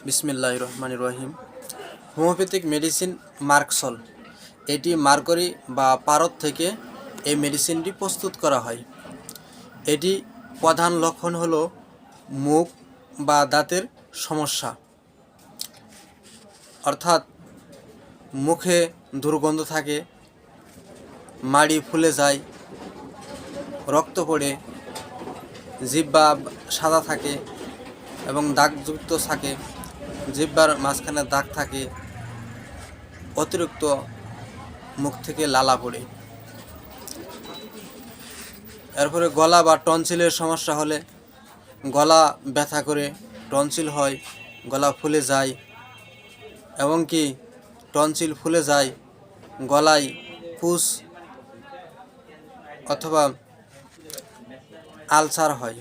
বিসমিল্লাহির রহমানির রহিম। Homeopathic medicine merc sol, এটি মার্করি বা পারদ থেকে এই মেডিসিনটি প্রস্তুত করা হয়। এটি প্রধান লক্ষণ হলো মুখ বা দাঁতের সমস্যা, অর্থাৎ মুখে দুর্গন্ধ থাকে, মাড়ি ফুলে যায়, রক্ত পড়ে, জিহ্বা সাদা থাকে এবং দাগযুক্ত থাকে, জিহ্বার মাঝখানে দাগ থাকে, অতিরিক্ত মুখ থেকে লালা পড়ে। এরপরে গলা বা টনসিলের সমস্যা হলে গলা ব্যথা করে, টনসিল হয়, গলা ফুলে যায়, এবং কি টনসিল ফুলে যায়, গলায় পুষ অথবা আলসার হয়,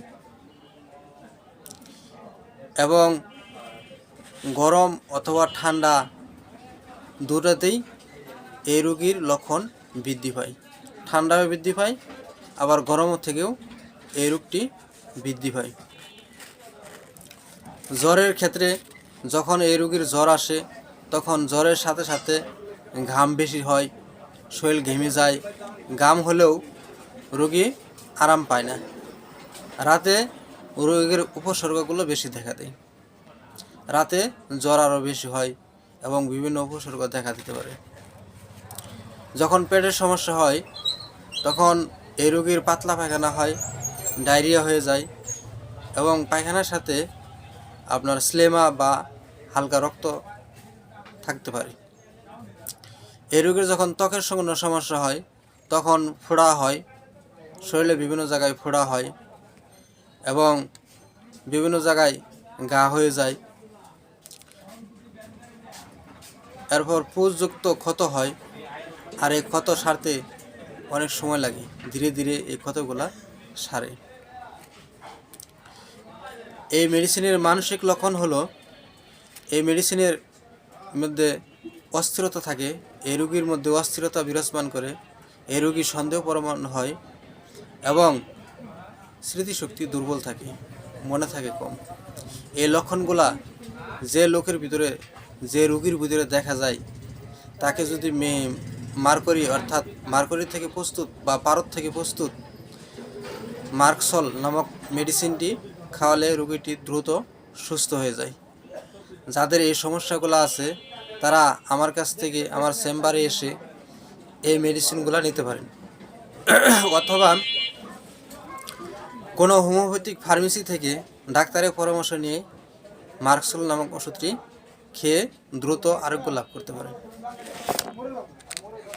এবং গরম অথবা ঠান্ডা দুটাতেই এই রোগীর লক্ষণ বৃদ্ধি পায়। ঠান্ডাও বৃদ্ধি পায়, আবার গরমের থেকেও এই রোগটি বৃদ্ধি পায়। জ্বরের ক্ষেত্রে যখন এই রোগীর জ্বর আসে, তখন জ্বরের সাথে সাথে ঘাম বেশি হয়, শরীর ঘেমে যায়। ঘাম হলেও রোগী আরাম পায় না। রাতে রোগীর উপসর্গগুলো বেশি দেখা দেয়। রাতে জ্বর আরও বেশি হয় এবং বিভিন্ন উপসর্গ দেখা দিতে পারে। যখন পেটের সমস্যা হয়, তখন এই রোগীর পাতলা পায়খানা হয়, ডায়রিয়া হয়ে যায়, এবং পায়খানার সাথে আপনার স্লেমা বা হালকা রক্ত থাকতে পারে। এই রোগীর যখন ত্বকের সমস্যা হয়, তখন ফোড়া হয়, শরীরে বিভিন্ন জায়গায় ফোড়া হয় এবং বিভিন্ন জায়গায় ঘা হয়ে যায়। এরপর পুষযুক্ত ক্ষত হয়, আর এই ক্ষত সারতে অনেক সময় লাগে। ধীরে ধীরে এই ক্ষতগুলা সারে। এই মেডিসিনের মানসিক লক্ষণ হলো, এই মেডিসিনের মধ্যে অস্থিরতা থাকে, এই রোগীর মধ্যে অস্থিরতা বিরাজমান করে, এই রোগী সন্দেহপ্রবণ হয় এবং স্মৃতিশক্তি দুর্বল থাকে, মনে থাকে কম। এই লক্ষণগুলা যে লোকের ভিতরে, যে রোগীর ভিতরে দেখা যায়, তাকে যদি মার্করি অর্থাৎ মার্করি থেকে প্রস্তুত বা পারদ থেকে প্রস্তুত মার্কসল নামক মেডিসিনটি খাওয়ালে রোগীটি দ্রুত সুস্থ হয়ে যায়। যাদের এই সমস্যাগুলো আছে, তারা আমার কাছ থেকে আমার চেম্বারে এসে এই মেডিসিনগুলো নিতে পারেন, অথবা কোনো হোমিওপ্যাথিক ফার্মেসি থেকে ডাক্তারের পরামর্শ নিয়ে মার্কসল নামক ওষুধটি খেয়ে দ্রুত আরোগ্য লাভ করতে পারেন।